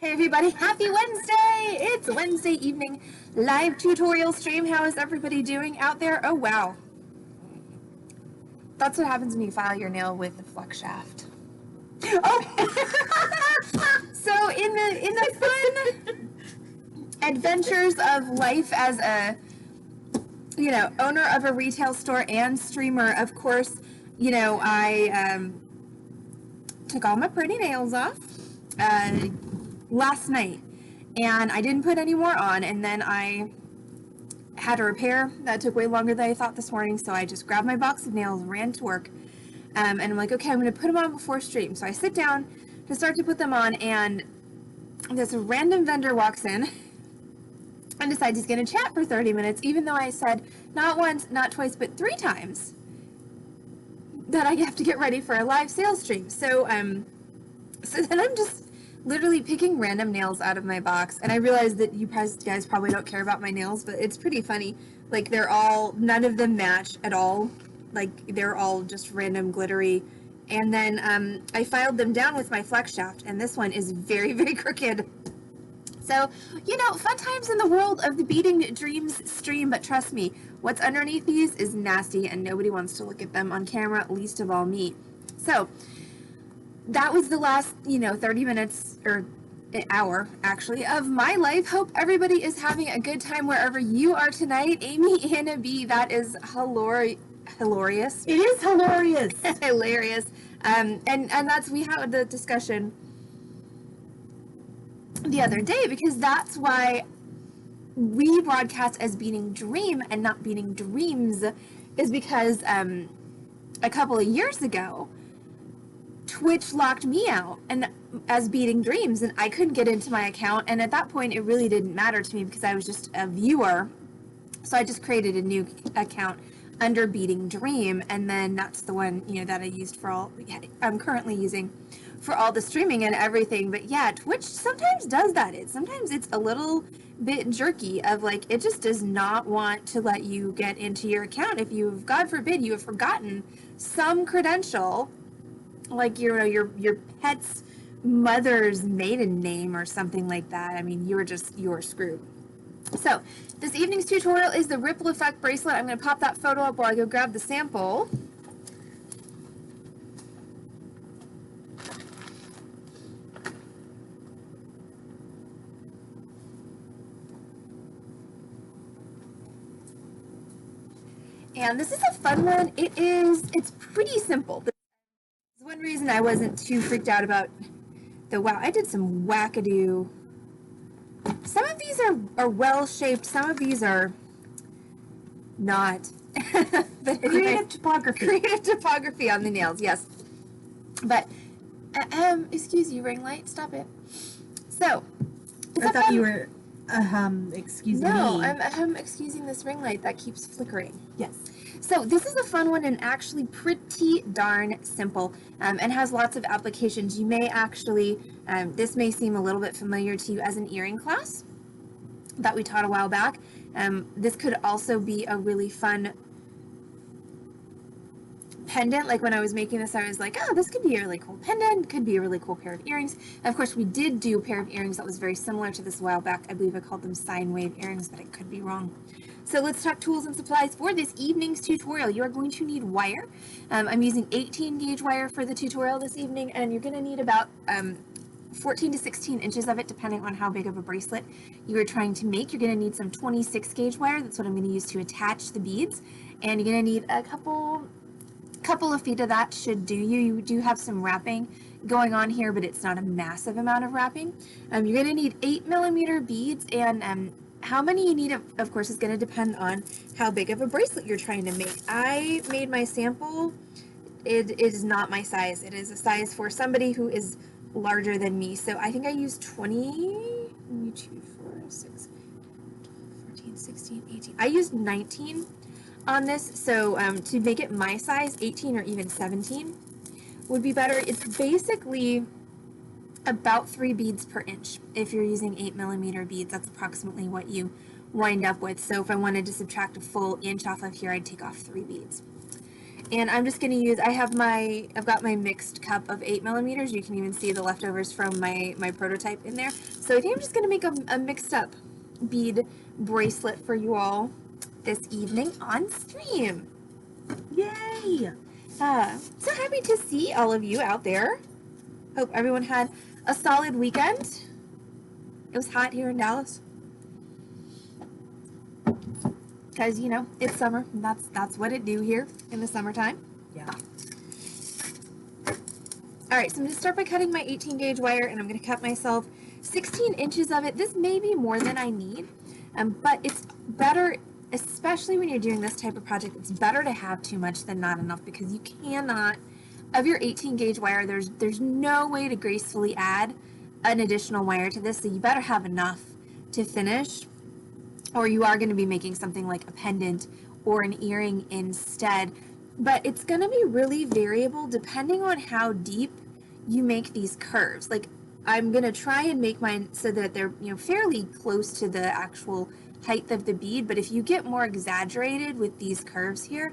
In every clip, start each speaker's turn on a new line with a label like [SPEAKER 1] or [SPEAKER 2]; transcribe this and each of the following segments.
[SPEAKER 1] Hey everybody, happy Wednesday! It's Wednesday evening live tutorial stream. How is everybody doing out there? Oh wow. That's what happens when you file your nail with the flex shaft. Oh! So in the fun adventures of life as a owner of a retail store and streamer, of course, I took all my pretty nails off last night, and I didn't put any more on, and then I had a repair that took way longer than I thought this morning, so I just grabbed my box of nails, ran to work, and I'm like, okay, I'm going to put them on before stream. So I sit down to start to put them on, and this random vendor walks in and decides he's going to chat for 30 minutes, even though I said not once, not twice, but 3 times that I have to get ready for a live sales stream. So then I'm just literally picking random nails out of my box, and I realize that you guys probably don't care about my nails, but it's pretty funny. Like, none of them match at all. Like, they're all just random glittery. And then I filed them down with my flex shaft, and this one is very, very crooked. So, fun times in the world of the Beating Dreams stream, but trust me, what's underneath these is nasty, and nobody wants to look at them on camera, least of all me. So, that was the last, 30 minutes, or an hour, actually, of my life. Hope everybody is having a good time wherever you are tonight. Amy, Anna B, that is hilarious.
[SPEAKER 2] It is hilarious.
[SPEAKER 1] Hilarious. And that's, we had the discussion the other day, because that's why we broadcast as Beating Dream and not Beating Dreams, is because a couple of years ago, Twitch locked me out and as Beating Dreams, and I couldn't get into my account, and at that point it really didn't matter to me because I was just a viewer. So I just created a new account under Beating Dream, and then that's the one that I used for all I'm currently using for all the streaming and everything. But yeah, Twitch sometimes does that. Sometimes it's a little bit jerky of like, it just does not want to let you get into your account if you've, God forbid, you have forgotten some credential, like your pet's mother's maiden name or something like that. I mean, you're screwed. So this evening's tutorial is the ripple effect bracelet. I'm going to pop that photo up while I go grab the sample. And this is a fun one. It's pretty simple. One reason I wasn't too freaked out about I did some wackadoo. Some of these are well shaped, some of these are not. But anyway, creative topography on the nails, yes. But excuse you, ring light, stop it. So
[SPEAKER 2] I thought you were excusing me.
[SPEAKER 1] No, I'm excusing this ring light that keeps flickering.
[SPEAKER 2] Yes.
[SPEAKER 1] So this is a fun one and actually pretty darn simple, and has lots of applications. You may actually, this may seem a little bit familiar to you as an earring class that we taught a while back. This could also be a really fun pendant. Like when I was making this, I was like, oh, this could be a really cool pendant, could be a really cool pair of earrings. And of course, we did do a pair of earrings that was very similar to this a while back. I believe I called them sine wave earrings, but I could be wrong. So let's talk tools and supplies for this evening's tutorial. You are going to need wire. I'm using 18 gauge wire for the tutorial this evening, and you're going to need about 14 to 16 inches of it, depending on how big of a bracelet you are trying to make. You're going to need some 26 gauge wire. That's what I'm going to use to attach the beads. And you're going to need a couple of feet of that should do you. You do have some wrapping going on here, but it's not a massive amount of wrapping. You're going to need 8mm beads, and how many you need, of course, is going to depend on how big of a bracelet you're trying to make. I made my sample. It is not my size. It is a size for somebody who is larger than me. So I think I used 20, 2, 4, 6, 14, 16, 18. I used 19 on this. So to make it my size, 18 or even 17 would be better. It's basically about 3 beads per inch. If you're using 8mm beads, that's approximately what you wind up with. So if I wanted to subtract a full inch off of here, I'd take off 3 beads. And I'm just going to use, I've got my mixed cup of 8mm. You can even see the leftovers from my prototype in there. So I think I'm just going to make a mixed up bead bracelet for you all this evening on stream.
[SPEAKER 2] Yay!
[SPEAKER 1] So happy to see all of you out there. Hope everyone had a solid weekend. It was hot here in Dallas. Because, you know, it's summer. And that's what it do here in the summertime.
[SPEAKER 2] Yeah.
[SPEAKER 1] All right, so I'm going to start by cutting my 18 gauge wire, and I'm going to cut myself 16 inches of it. This may be more than I need, but it's better, especially when you're doing this type of project, it's better to have too much than not enough, because you cannot, of your 18 gauge wire, there's no way to gracefully add an additional wire to this, so you better have enough to finish, or you are going to be making something like a pendant or an earring instead. But it's going to be really variable depending on how deep you make these curves. Like, I'm going to try and make mine so that they're, you know, fairly close to the actual height of the bead, but if you get more exaggerated with these curves here,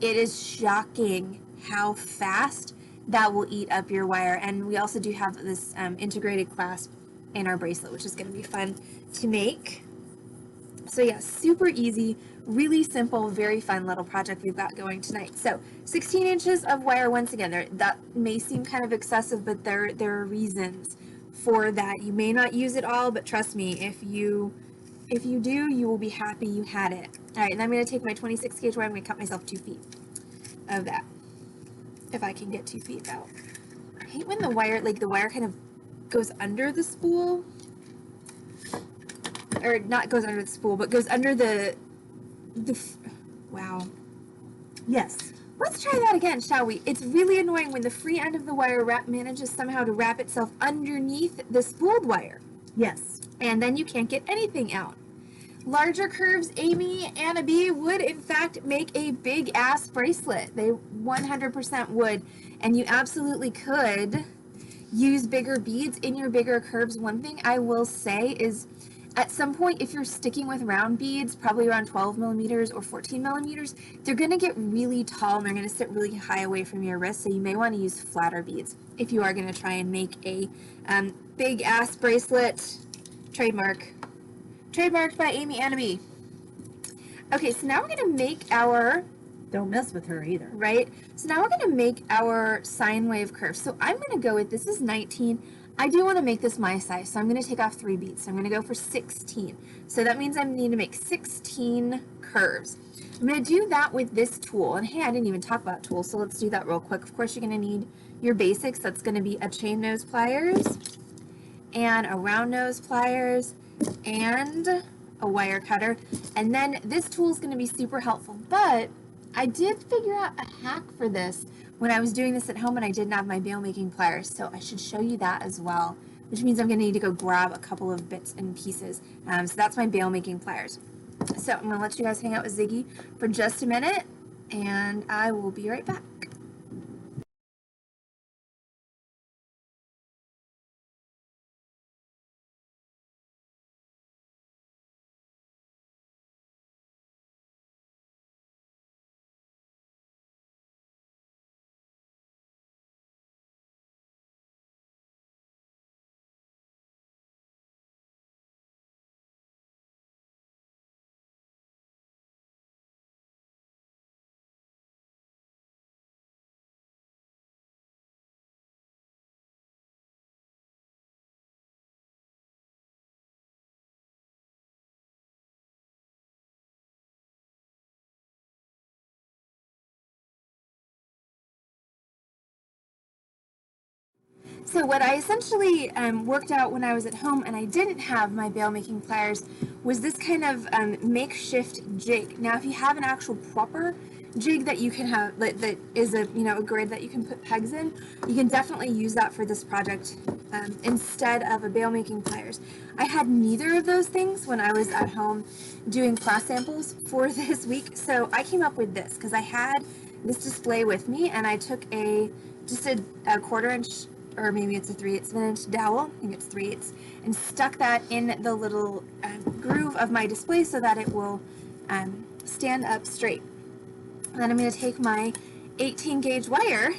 [SPEAKER 1] it is shocking how fast that will eat up your wire. And we also do have this integrated clasp in our bracelet, which is going to be fun to make. So yeah, super easy, really simple, very fun little project we've got going tonight. So 16 inches of wire once again. That may seem kind of excessive, but there are reasons for that. You may not use it all, but trust me, if you do, you will be happy you had it. All right, and I'm going to take my 26 gauge wire. I'm going to cut myself 2 feet of that, if I can get 2 feet out. I hate when the wire kind of goes under the spool. Or not goes under the spool, but goes under wow.
[SPEAKER 2] Yes.
[SPEAKER 1] Let's try that again, shall we? It's really annoying when the free end of the wire manages somehow to wrap itself underneath the spooled wire.
[SPEAKER 2] Yes.
[SPEAKER 1] And then you can't get anything out. Larger curves, Amy, Anna B, would in fact make a big ass bracelet. They 100% would. And you absolutely could use bigger beads in your bigger curves. One thing I will say is, at some point, if you're sticking with round beads, probably around 12mm or 14mm, they're going to get really tall and they're going to sit really high away from your wrist, so you may want to use flatter beads if you are going to try and make a big ass bracelet. Trademarked by Amy Anna B. Okay, so now we're going to make our...
[SPEAKER 2] Don't mess with her either.
[SPEAKER 1] Right? So now we're going to make our sine wave curve. So I'm going to go with, this is 19. I do want to make this my size, so I'm going to take off 3 beads. So I'm going to go for 16. So that means I need to make 16 curves. I'm going to do that with this tool. And hey, I didn't even talk about tools, so let's do that real quick. Of course, you're going to need your basics. That's going to be a chain nose pliers and a round nose pliers and a wire cutter. And then this tool is going to be super helpful. But I did figure out a hack for this when I was doing this at home and I didn't have my bail making pliers, so I should show you that as well, which means I'm going to need to go grab a couple of bits and pieces. So that's my bail making pliers. So I'm going to let you guys hang out with Ziggy for just a minute, and I will be right back. So what I essentially worked out when I was at home and I didn't have my bail making pliers was this kind of makeshift jig. Now, if you have an actual proper jig that you can have, that is a grid that you can put pegs in, you can definitely use that for this project instead of a bail making pliers. I had neither of those things when I was at home doing class samples for this week, so I came up with this because I had this display with me and I took just a 1/4 inch, or maybe it's a 3/8 of an inch dowel, I think it's 3/8, and stuck that in the little groove of my display so that it will stand up straight. And then I'm going to take my 18 gauge wire,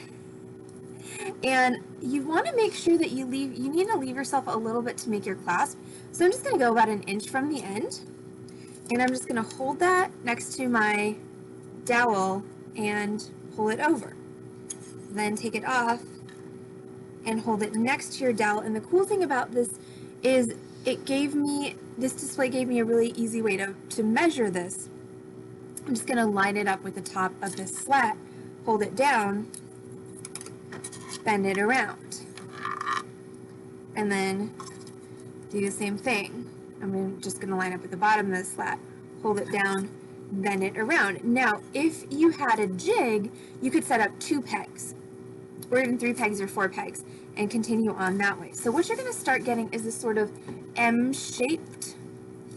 [SPEAKER 1] and you want to make sure that you need to leave yourself a little bit to make your clasp. So I'm just going to go about 1 inch from the end, and I'm just going to hold that next to my dowel and pull it over. Then take it off and hold it next to your dowel. And the cool thing about this is this display gave me a really easy way to measure this. I'm just going to line it up with the top of this slat, hold it down, bend it around, and then do the same thing. I'm just going to line up with the bottom of the slat, hold it down, bend it around. Now, if you had a jig, you could set up 2 pegs, or even 3 pegs or 4 pegs, and continue on that way. So what you're going to start getting is this sort of M-shaped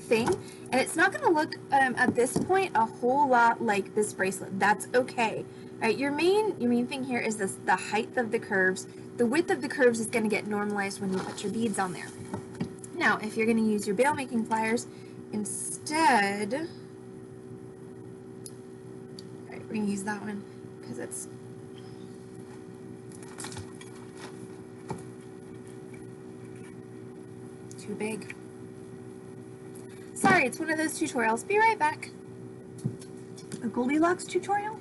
[SPEAKER 1] thing, and it's not going to look at this point a whole lot like this bracelet. That's okay. All right, your main thing here is the height of the curves. The width of the curves is going to get normalized when you put your beads on there. Now, if you're going to use your bail making pliers instead, all right, we're going to use that one because it's too big. Sorry, it's one of those tutorials. Be right back.
[SPEAKER 2] A Goldilocks tutorial?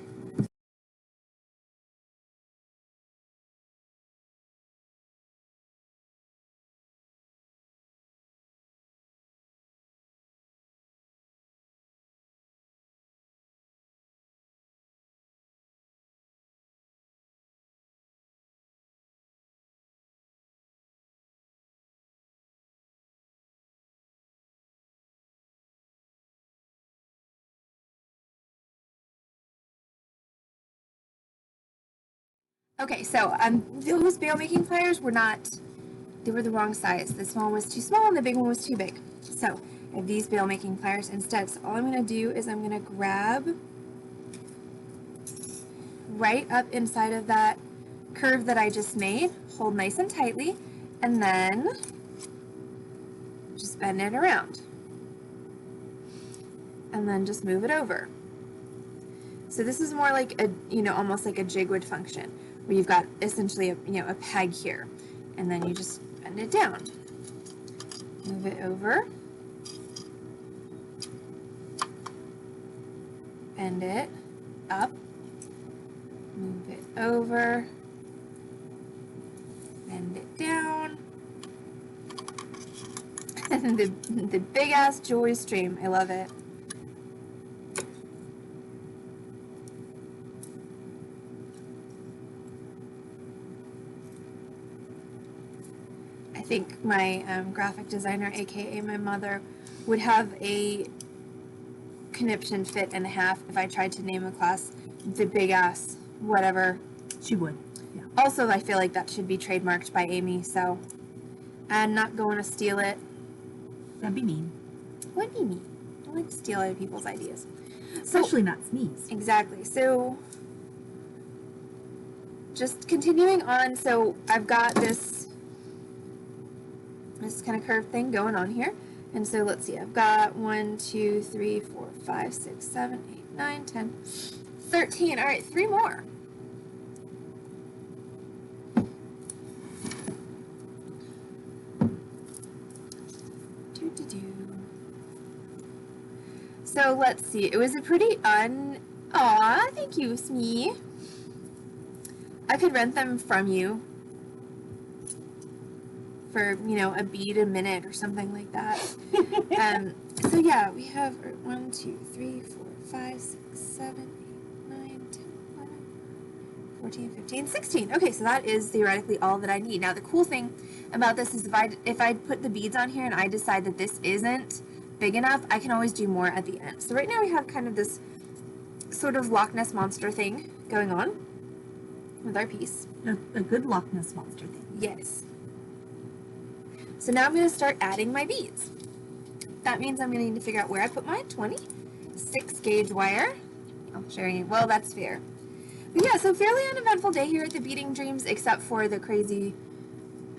[SPEAKER 1] Okay, so those bail making pliers were they were the wrong size. The small was too small and the big one was too big. So I have these bail making pliers instead. So all I'm going to do is I'm going to grab right up inside of that curve that I just made, hold nice and tightly, and then just bend it around. And then just move it over. So this is more like almost like a jig would function, where you've got essentially a peg here, and then you just bend it down, move it over, bend it up, move it over, bend it down, and the big ass jewelry stream. I love it. I think my graphic designer, aka my mother, would have a conniption fit and a half if I tried to name a class the big ass whatever.
[SPEAKER 2] She would. Yeah.
[SPEAKER 1] Also, I feel like that should be trademarked by Amy, so I'm not going to steal it.
[SPEAKER 2] That'd be mean.
[SPEAKER 1] Would be mean. I don't like to steal other people's ideas.
[SPEAKER 2] Especially not sneeze.
[SPEAKER 1] Exactly. So just continuing on, so I've got this kind of curved thing going on here. And so let's see, I've got 1, 2, 3, 4, 5, 6, 7, 8, 9, 10, 13. All right, 3 more. So let's see, it was a pretty aw, thank you, Smee. I could rent them from you for, a bead a minute or something like that. So yeah, we have 1, 2, 3, 4, 5, 6, 7, 8, 9, 10, 11, 14, 15, 16. Okay, so that is theoretically all that I need. Now the cool thing about this is if I put the beads on here and I decide that this isn't big enough, I can always do more at the end. So right now we have kind of this sort of Loch Ness Monster thing going on with our piece.
[SPEAKER 2] A good Loch Ness Monster thing.
[SPEAKER 1] Yes. So now I'm going to start adding my beads. That means I'm going to need to figure out where I put my 26 gauge wire. Oh, sharing. Well, that's fair. But yeah, so fairly uneventful day here at the Beading Dreams, except for the crazy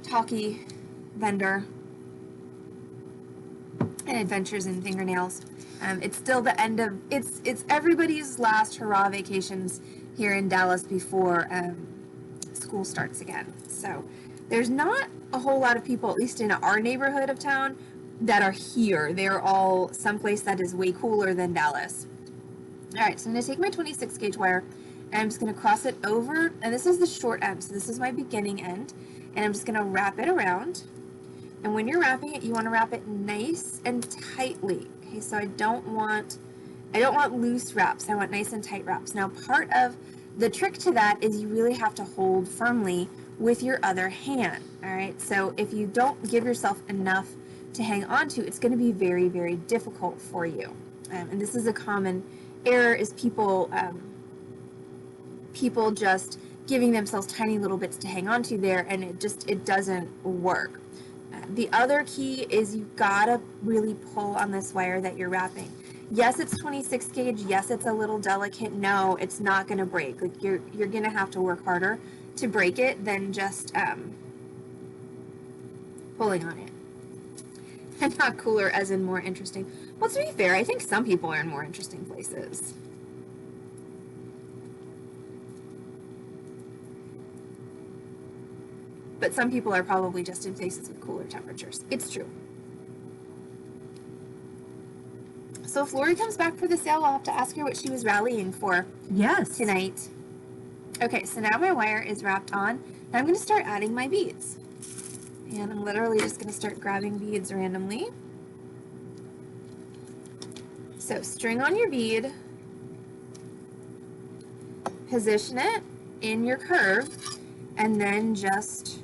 [SPEAKER 1] talky vendor and adventures in fingernails. It's still the end of it's everybody's last hurrah vacations here in Dallas before school starts again. So there's not a whole lot of people, at least in our neighborhood of town, that are here. They're all someplace that is way cooler than Dallas. All right, so I'm going to take my 26 gauge wire and I'm just going to cross it over, and this is the short end, so this is my beginning end, and I'm just going to wrap it around. And when you're wrapping it, you want to wrap it nice and tightly. Okay, so I don't want loose wraps. I want nice and tight wraps. Now, part of the trick to that is you really have to hold firmly with your other hand. All right, so if you don't give yourself enough to hang on to, it's going to be very, very difficult for you. And this is a common error, is people just giving themselves tiny little bits to hang on to there, and it doesn't work. The other key is you gotta really pull on this wire that you're wrapping. Yes, it's 26 gauge. Yes, it's a little delicate. No, it's not gonna break. Like you're gonna have to work harder to break it than just pulling on it. And not cooler as in more interesting. Well, to be fair, I think some people are in more interesting places. But some people are probably just in places with cooler temperatures. It's true. So if Lori comes back for the sale, I'll have to ask her what she was rallying for tonight. Okay, so now my wire is wrapped on, and I'm going to start adding my beads. And I'm literally just going to start grabbing beads randomly. So string on your bead, position it in your curve, and then just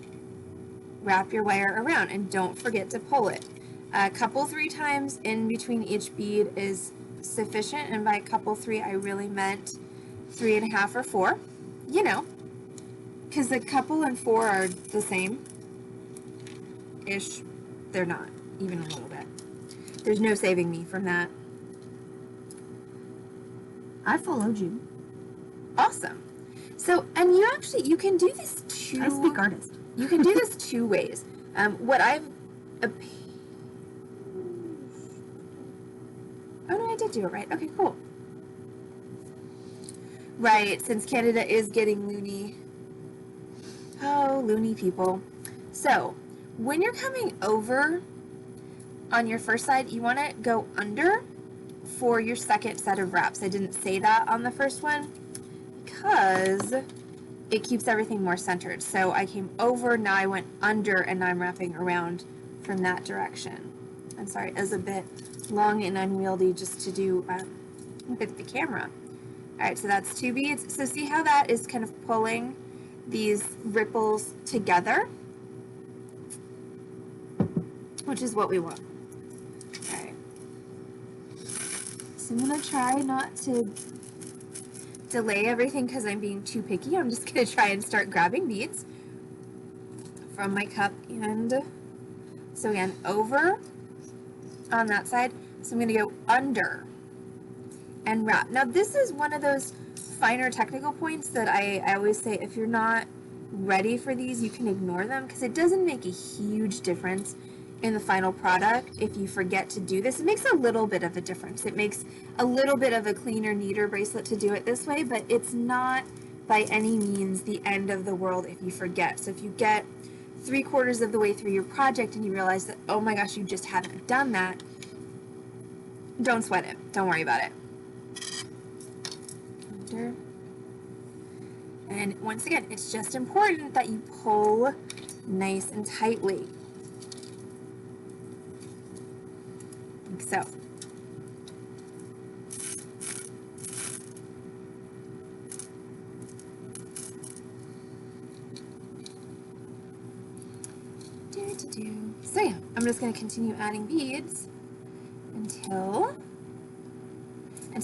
[SPEAKER 1] wrap your wire around, and don't forget to pull it. A couple 3 times in between each bead is sufficient, and by a couple 3 I really meant 3.5 or 4, you know, because a couple and 4 are the same ish. They're not, even a little bit. There's no saving me from that.
[SPEAKER 2] I followed you.
[SPEAKER 1] Awesome. So, and you can do this too.
[SPEAKER 2] I speak artist.
[SPEAKER 1] You can do this 2 ways. What I've... oh no, I did do it right. Okay, cool. Right, since Canada is getting loony. Oh, loony people. So, when you're coming over on your first side, you want to go under for your second set of wraps. I didn't say that on the first one because it keeps everything more centered. So I came over, now I went under, and now I'm wrapping around from that direction. I'm sorry, it was a bit long and unwieldy just to do with the camera. All right, so that's 2 beads. So see how that is kind of pulling these ripples together, which is what we want. All right. So I'm gonna try not to delay everything because I'm being too picky. I'm just gonna try and start grabbing beads from my cup, and so again, over on that side. So I'm gonna go under and wrap. Now this is one of those finer technical points that I always say, if you're not ready for these, you can ignore them, because it doesn't make a huge difference in the final product if you forget to do this. It makes a little bit of a difference. It makes a little bit of a cleaner, neater bracelet to do it this way, but it's not by any means the end of the world if you forget. So if you get 3/4 of the way through your project and you realize that, oh my gosh, you just haven't done that, don't sweat it. Don't worry about it. Under. And once again, it's just important that you pull nice and tightly. Like so. So yeah, I'm just going to continue adding beads until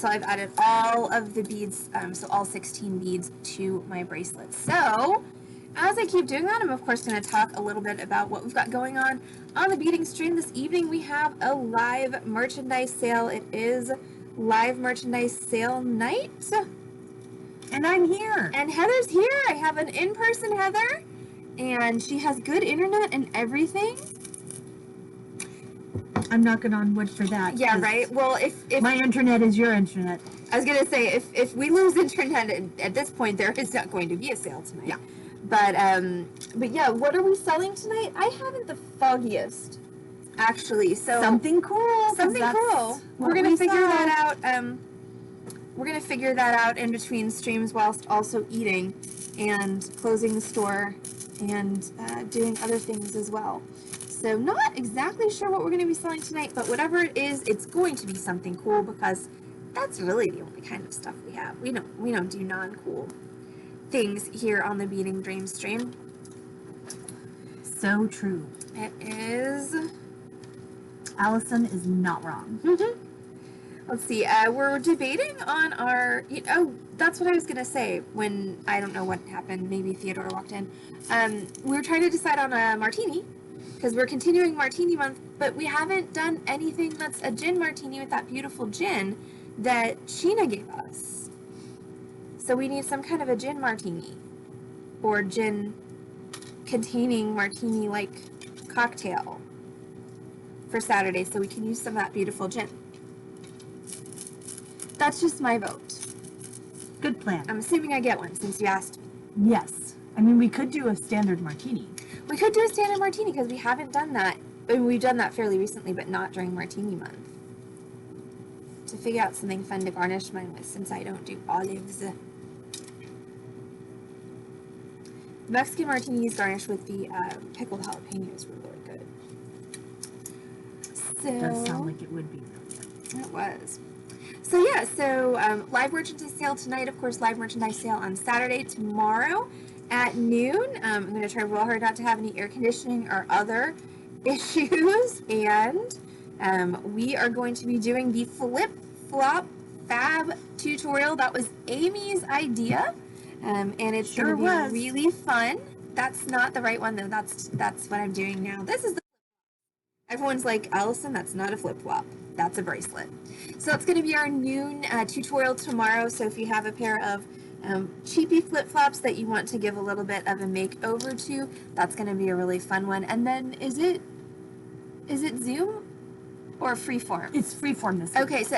[SPEAKER 1] I've added all of the beads, so all 16 beads to my bracelet. So as I keep doing that, I'm of course going to talk a little bit about what we've got going on the beading stream. This evening we have a live merchandise sale. It is live merchandise sale night.
[SPEAKER 2] And I'm here.
[SPEAKER 1] And Heather's here. I have an in-person Heather, and she has good internet and everything.
[SPEAKER 2] I'm knocking on wood for that.
[SPEAKER 1] Yeah, right. Well, if
[SPEAKER 2] my internet is your internet.
[SPEAKER 1] I was gonna say if we lose internet at this point, there is not going to be a sale tonight.
[SPEAKER 2] Yeah.
[SPEAKER 1] But yeah, what are we selling tonight? I haven't the foggiest, actually. So
[SPEAKER 2] Something cool. 'Cause
[SPEAKER 1] something
[SPEAKER 2] that's
[SPEAKER 1] cool.
[SPEAKER 2] what
[SPEAKER 1] We're gonna
[SPEAKER 2] we
[SPEAKER 1] figure
[SPEAKER 2] saw.
[SPEAKER 1] that out. We're gonna figure that out in between streams whilst also eating and closing the store and doing other things as well. So not exactly sure what we're gonna be selling tonight, but whatever it is, it's going to be something cool because that's really the only kind of stuff we have. We don't do non-cool things here on the Beating Dreams stream.
[SPEAKER 2] So true.
[SPEAKER 1] It is.
[SPEAKER 2] Allison is not wrong.
[SPEAKER 1] Let's see. We're debating on our. That's what I was gonna say when I don't know what happened. Maybe Theodore walked in. We were trying to decide on a martini because we're continuing Martini Month, but we haven't done anything that's a gin martini with that beautiful gin that Sheena gave us. So we need some kind of a gin martini or gin containing martini-like cocktail for Saturday, so we can use some of that beautiful gin. That's just my vote.
[SPEAKER 2] Good plan.
[SPEAKER 1] I'm assuming I get one since you asked me.
[SPEAKER 2] Yes. I mean, we could do a standard martini.
[SPEAKER 1] We could do a standard martini because we haven't done that. I mean, we've done that fairly recently, but not during Martini Month. To figure out something fun to garnish mine with since I don't do olives. The Mexican martinis garnished with the pickled jalapenos were really good. So,
[SPEAKER 2] It does sound like it would be really good.
[SPEAKER 1] It was. So yeah, live merchandise sale tonight, of course, live merchandise sale on Saturday, tomorrow at noon. I'm going to try real hard not to have any air conditioning or other issues, and we are going to be doing the flip-flop fab tutorial. That was Amy's idea, and it's
[SPEAKER 2] Sure
[SPEAKER 1] going to
[SPEAKER 2] was.
[SPEAKER 1] be really fun. That's not the right one, though. That's what I'm doing now. This is the Everyone's like, Allison, that's not a flip-flop. That's a bracelet. So that's going to be our noon tutorial tomorrow. So if you have a pair of cheapy flip-flops that you want to give a little bit of a makeover to, that's going to be a really fun one. And then is it Zoom or Freeform?
[SPEAKER 2] It's freeform this week.
[SPEAKER 1] Okay, so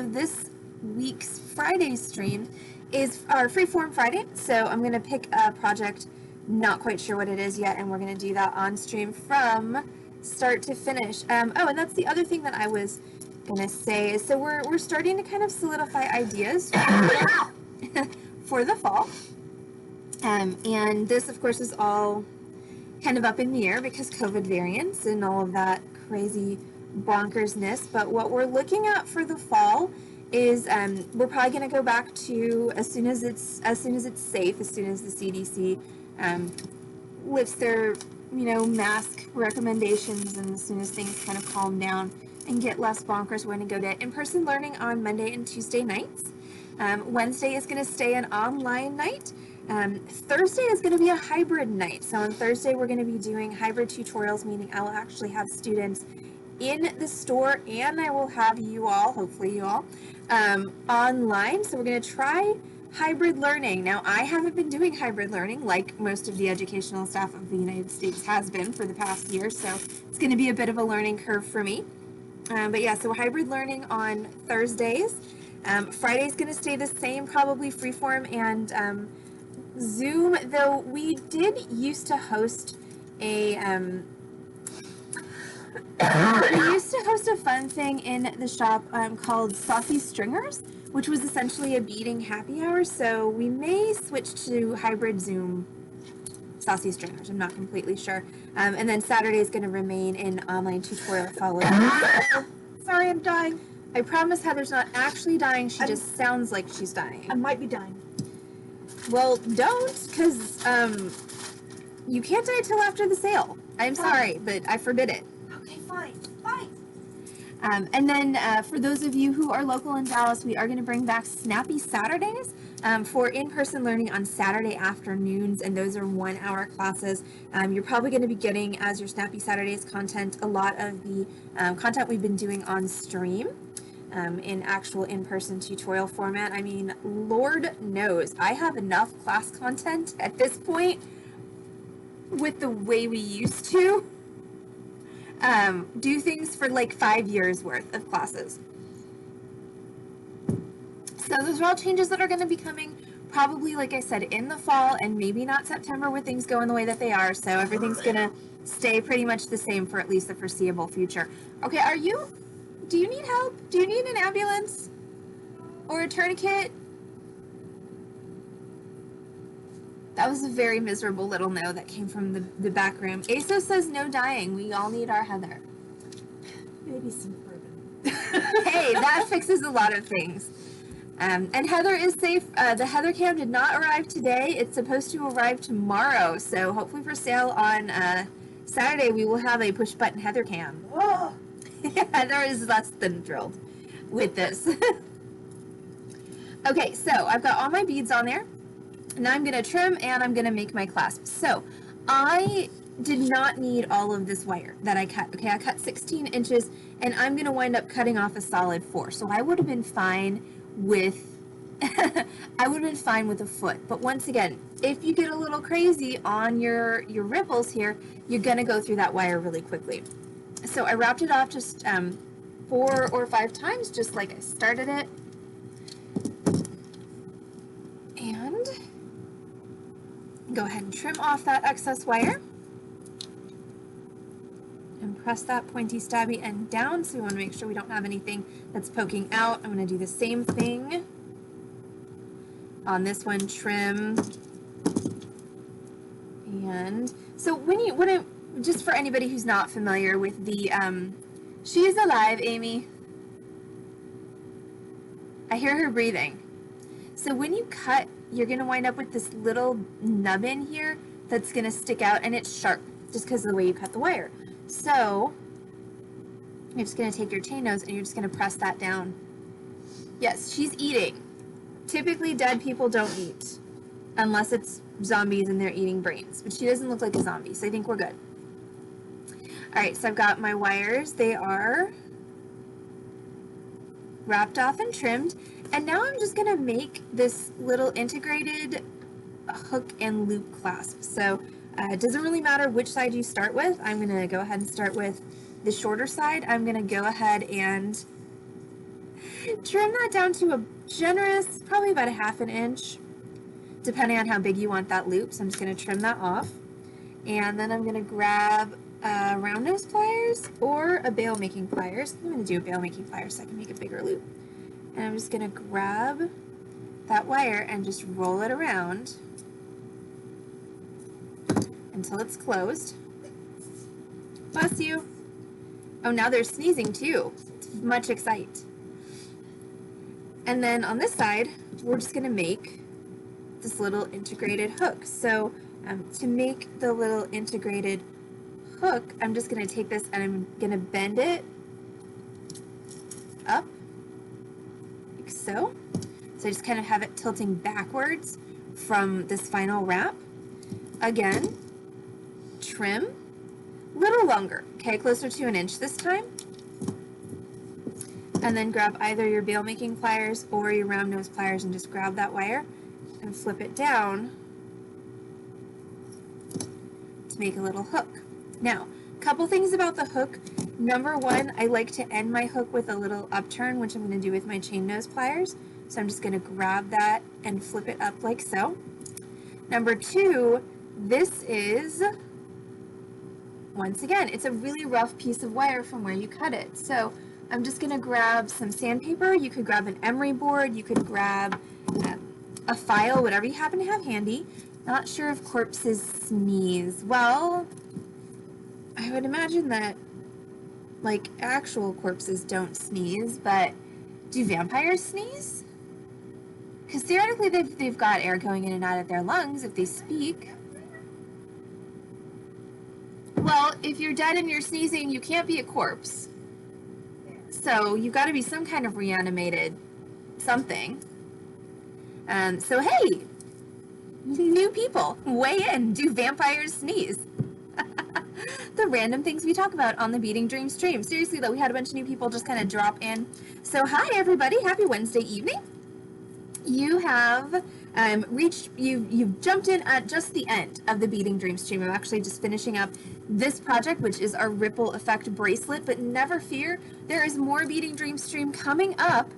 [SPEAKER 1] this week's Friday stream is our Freeform Friday. So I'm going to pick a project, not quite sure what it is yet, and we're going to do that on stream from start to finish. And that's the other thing that I was gonna say is, so we're starting to kind of solidify ideas for the fall. And this, of course, is all kind of up in the air because COVID variants and all of that crazy bonkersness. But what we're looking at for the fall is we're probably going to go back to as soon as it's safe, as soon as the CDC lifts their mask recommendations, and as soon as things kind of calm down and get less bonkers, we're going to go to in-person learning on Monday and Tuesday nights. Wednesday is going to stay an online night. Thursday is going to be a hybrid night. So on Thursday, we're going to be doing hybrid tutorials, meaning I will actually have students in the store and I will have you all, hopefully you all, online. So we're going to try hybrid learning. Now, I haven't been doing hybrid learning like most of the educational staff of the United States has been for the past year, so it's going to be a bit of a learning curve for me. But yeah, so hybrid learning on Thursdays. Friday's going to stay the same, probably freeform and Zoom, though we did used to host a fun thing in the shop called Saucy Stringers, which was essentially a beating happy hour, so we may switch to hybrid Zoom Saucy Stringers. I'm not completely sure. And then Saturday is going to remain in online tutorial follow. Sorry, I'm dying. I promise Heather's not actually dying. She just sounds like she's dying.
[SPEAKER 2] I might be dying.
[SPEAKER 1] Well, don't, because you can't die till after the sale. I'm sorry, but I forbid it.
[SPEAKER 2] Okay, fine.
[SPEAKER 1] And then for those of you who are local in Dallas, we are going to bring back Snappy Saturdays for in-person learning on Saturday afternoons, and those are 1-hour classes. You're probably going to be getting, as your Snappy Saturdays content, a lot of the content we've been doing on stream in actual in-person tutorial format. I mean, Lord knows, I have enough class content at this point with the way we used to do things for like 5 years worth of classes. So those are all changes that are going to be coming probably, like I said, in the fall and maybe not September with things going the way that they are. So everything's going to stay pretty much the same for at least the foreseeable future. Okay, do you need help? Do you need an ambulance or a tourniquet? That was a very miserable little no that came from the back room. Asa says no dying. We all need our Heather.
[SPEAKER 2] Maybe some bourbon.
[SPEAKER 1] Hey, that fixes a lot of things. And Heather is safe. The Heather cam did not arrive today. It's supposed to arrive tomorrow. So hopefully for sale on Saturday, we will have a push button Heather cam.
[SPEAKER 2] Oh.
[SPEAKER 1] Heather is less than thrilled with this. Okay, so I've got all my beads on there. Now I'm going to trim and I'm going to make my clasp. So I did not need all of this wire that I cut. Okay, I cut 16 inches and I'm going to wind up cutting off a solid 4. So I would have been fine with I would have been fine with a foot. But once again, if you get a little crazy on your ripples here, you're going to go through that wire really quickly. So I wrapped it off just 4 or 5 times, just like I started it. And go ahead and trim off that excess wire. And press that pointy stabby end down, so we want to make sure we don't have anything that's poking out. I'm going to do the same thing on this one, trim. And so just for anybody who's not familiar with the, she is alive, Amy. I hear her breathing. So when you cut, you're going to wind up with this little nubbin here that's going to stick out, and it's sharp just because of the way you cut the wire. So you're just going to take your chain nose and you're just going to press that down. Yes, she's eating. Typically dead people don't eat unless it's zombies and they're eating brains, but she doesn't look like a zombie, so I think we're good. All right, so I've got my wires. They are wrapped off and trimmed, and now I'm just going to make this little integrated hook and loop clasp. So it doesn't really matter which side you start with. I'm going to go ahead and start with the shorter side. I'm going to go ahead and trim that down to a generous, probably about a 1/2 inch, depending on how big you want that loop. So I'm just going to trim that off. And then I'm going to grab round nose pliers or a bail making pliers. I'm going to do a bail making pliers so I can make a bigger loop. And I'm just going to grab that wire and just roll it around until it's closed. Bless you. Oh, now they're sneezing too. It's much excite. And then on this side, we're just going to make this little integrated hook. So to make the little integrated hook, I'm just going to take this and I'm going to bend it up like so. So I just kind of have it tilting backwards from this final wrap. Again, trim, little longer, okay, closer to 1 inch this time. And then grab either your bail making pliers or your round nose pliers and just grab that wire and flip it down to make a little hook. Now, a couple things about the hook. Number one, I like to end my hook with a little upturn, which I'm going to do with my chain nose pliers. So I'm just going to grab that and flip it up like so. Number two, this is, once again, it's a really rough piece of wire from where you cut it. So I'm just going to grab some sandpaper. You could grab an emery board. You could grab a file, whatever you happen to have handy. Not sure if corpses sneeze. Well, I would imagine that, like, actual corpses don't sneeze, but do vampires sneeze? Because theoretically they've got air going in and out of their lungs if they speak. Well, if you're dead and you're sneezing, you can't be a corpse. So you've got to be some kind of reanimated something. So hey, new people, weigh in. Do vampires sneeze? The random things we talk about on the Beating Dreams stream. Seriously though, we had a bunch of new people just kind of drop in. So hi everybody, happy Wednesday evening. You have you've jumped in at just the end of the Beating Dreams stream. I'm actually just finishing up this project, which is our ripple effect bracelet, but never fear, there is more Beating Dreams stream coming up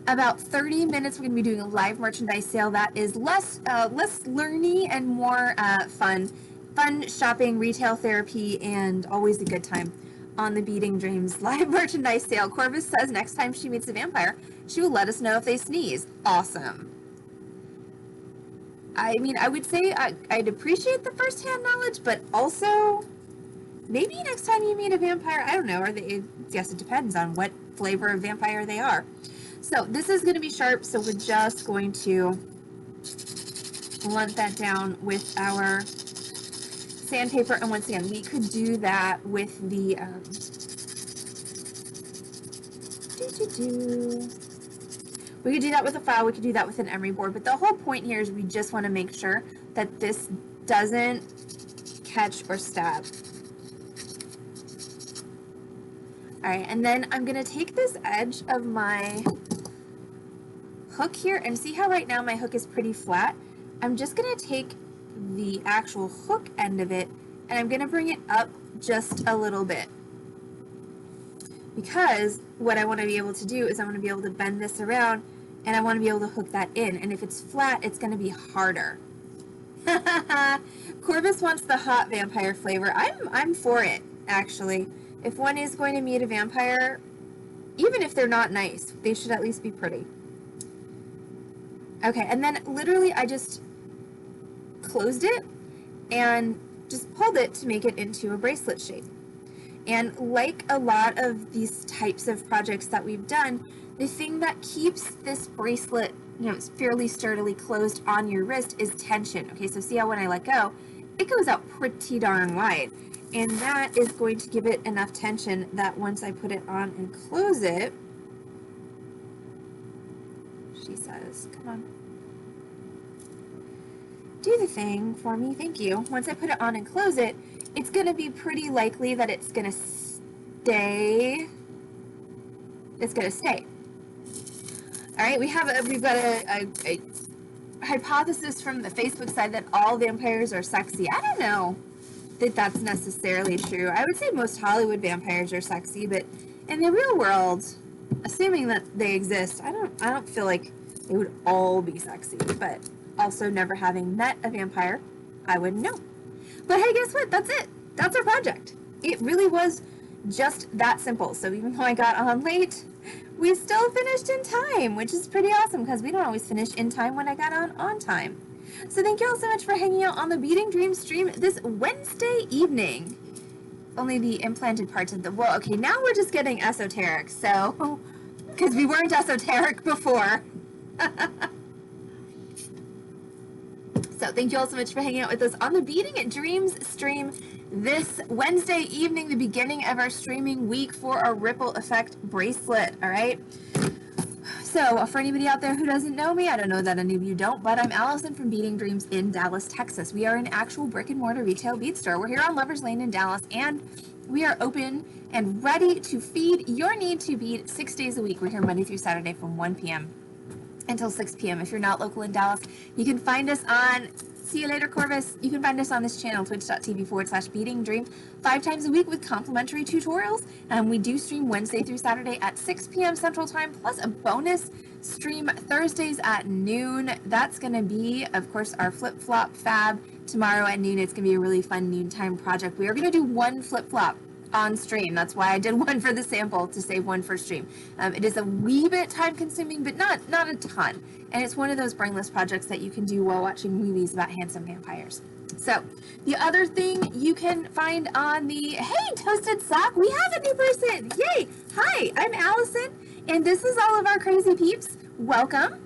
[SPEAKER 1] about 30 minutes, we're going to be doing a live merchandise sale that is less learny and more fun shopping, retail therapy, and always a good time on the Beating Dreams live merchandise sale. Corvus says next time she meets a vampire, she will let us know if they sneeze. Awesome. I mean, I would say I'd appreciate the first-hand knowledge, but also maybe next time you meet a vampire, I don't know, yes, it depends on what flavor of vampire they are. So this is going to be sharp, so we're just going to blunt that down with our sandpaper. And once again, we could do that with the we could do that with a file, we could do that with an emery board, but the whole point here is we just want to make sure that this doesn't catch or stab. All right, and then I'm going to take this edge of my hook here, and see how right now my hook is pretty flat? I'm just going to take the actual hook end of it, and I'm going to bring it up just a little bit. Because what I want to be able to do is I want to be able to bend this around, and I want to be able to hook that in. And if it's flat, it's going to be harder. Corvus wants the hot vampire flavor. I'm for it, actually. If one is going to meet a vampire, even if they're not nice, they should at least be pretty. Okay, and then literally I just closed it and just pulled it to make it into a bracelet shape. And like a lot of these types of projects that we've done, the thing that keeps this bracelet, fairly sturdily closed on your wrist is tension. Okay, so see how when I let go, it goes out pretty darn wide. And that is going to give it enough tension that once I put it on and close it, she says, come on, do the thing for me, thank you. Once I put it on and close it, it's going to be pretty likely that it's going to stay. It's going to stay. All right, we've got a hypothesis from the Facebook side that all vampires are sexy. I don't know that that's necessarily true. I would say most Hollywood vampires are sexy, but in the real world, assuming that they exist, I don't feel like they would all be sexy. But also, never having met a vampire, I wouldn't know. But hey, guess what? That's it. That's our project. It really was just that simple. So even though I got on late, we still finished in time, which is pretty awesome because we don't always finish in time when I got on time. So thank you all so much for hanging out on the Beating Dreams stream this Wednesday evening. Only the implanted parts of the, well, okay, now we're just getting esoteric. So, because we weren't esoteric before. So thank you all so much for hanging out with us on the Beating Dreams stream this Wednesday evening, the beginning of our streaming week for our Ripple Effect bracelet, all right? So for anybody out there who doesn't know me, I don't know that any of you don't, but I'm Allison from Beating Dreams in Dallas, Texas. We are an actual brick and mortar retail bead store. We're here on Lovers Lane in Dallas, and we are open and ready to feed your need to bead 6 days a week. We're here Monday through Saturday from 1 p.m. until 6 p.m. If you're not local in Dallas, you can find us on, see you later, Corvus. You can find us on this channel, twitch.tv/Beating Dream, 5 times a week with complimentary tutorials. We do stream Wednesday through Saturday at 6 p.m. Central Time, plus a bonus stream Thursdays at noon. That's going to be, of course, our flip-flop fab tomorrow at noon. It's going to be a really fun noontime project. We are going to do one flip-flop on stream. That's why I did one for the sample, to save one for stream. It is a wee bit time consuming, but not a ton. And it's one of those brainless projects that you can do while watching movies about handsome vampires. So the other thing you can find on the, hey, Toasted Sock, we have a new person. Yay. Hi, I'm Allison, and this is all of our crazy peeps. Welcome.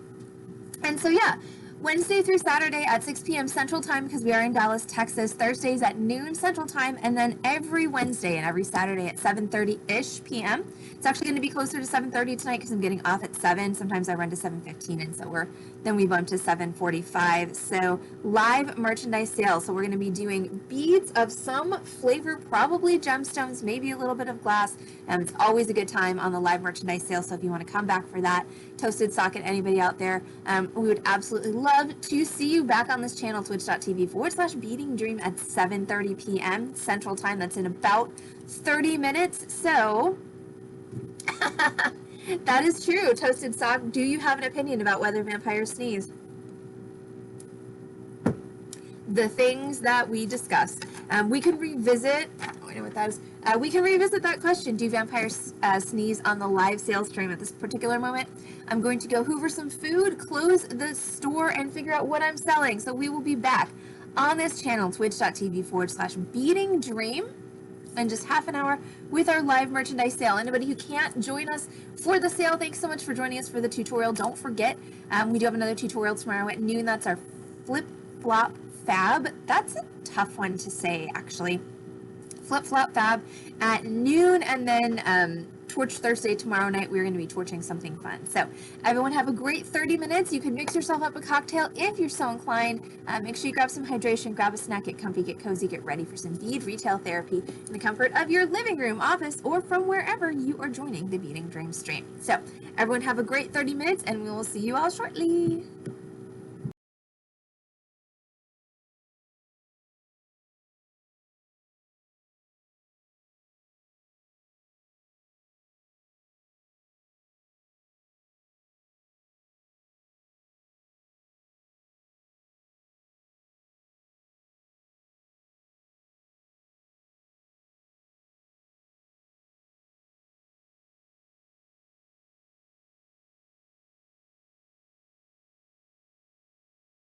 [SPEAKER 1] And so yeah, Wednesday through Saturday at 6 p.m. Central Time, because we are in Dallas, Texas. Thursdays at noon Central Time, and then every Wednesday and every Saturday at 7:30-ish p.m. It's actually going to be closer to 7:30 tonight because I'm getting off at 7. Sometimes I run to 7:15, and so then we bump to 7:45. So live merchandise sales. So we're going to be doing beads of some flavor, probably gemstones, maybe a little bit of glass. It's always a good time on the live merchandise sale. So if you want to come back for that, Toasted Socket, anybody out there, we would absolutely love to see you back on this channel, twitch.tv/Beating Dream at 7:30 p.m. Central Time. That's in about 30 minutes. So That is true. Toasted Sock, do you have an opinion about whether vampires sneeze? The things that we discussed. We can revisit, I know what that is. We can revisit that question. Do vampires sneeze on the live sales stream at this particular moment? I'm going to go hoover some food, close the store, and figure out what I'm selling. So we will be back on this channel, twitch.tv/Beating Dream, in just half an hour with our live merchandise sale. Anybody who can't join us for the sale, thanks so much for joining us for the tutorial. Don't forget, we do have another tutorial tomorrow at noon. That's our flip-flop fab. That's a tough one to say, actually. Flip-flop fab at noon, and then Torch Thursday tomorrow night, we're going to be torching something fun. So everyone have a great 30 minutes. You can mix yourself up a cocktail if you're so inclined. Make sure you grab some hydration, grab a snack, get comfy, get cozy, get ready for some bead retail therapy in the comfort of your living room, office, or from wherever you are joining the Beating Dream stream. So everyone have a great 30 minutes, and we will see you all shortly.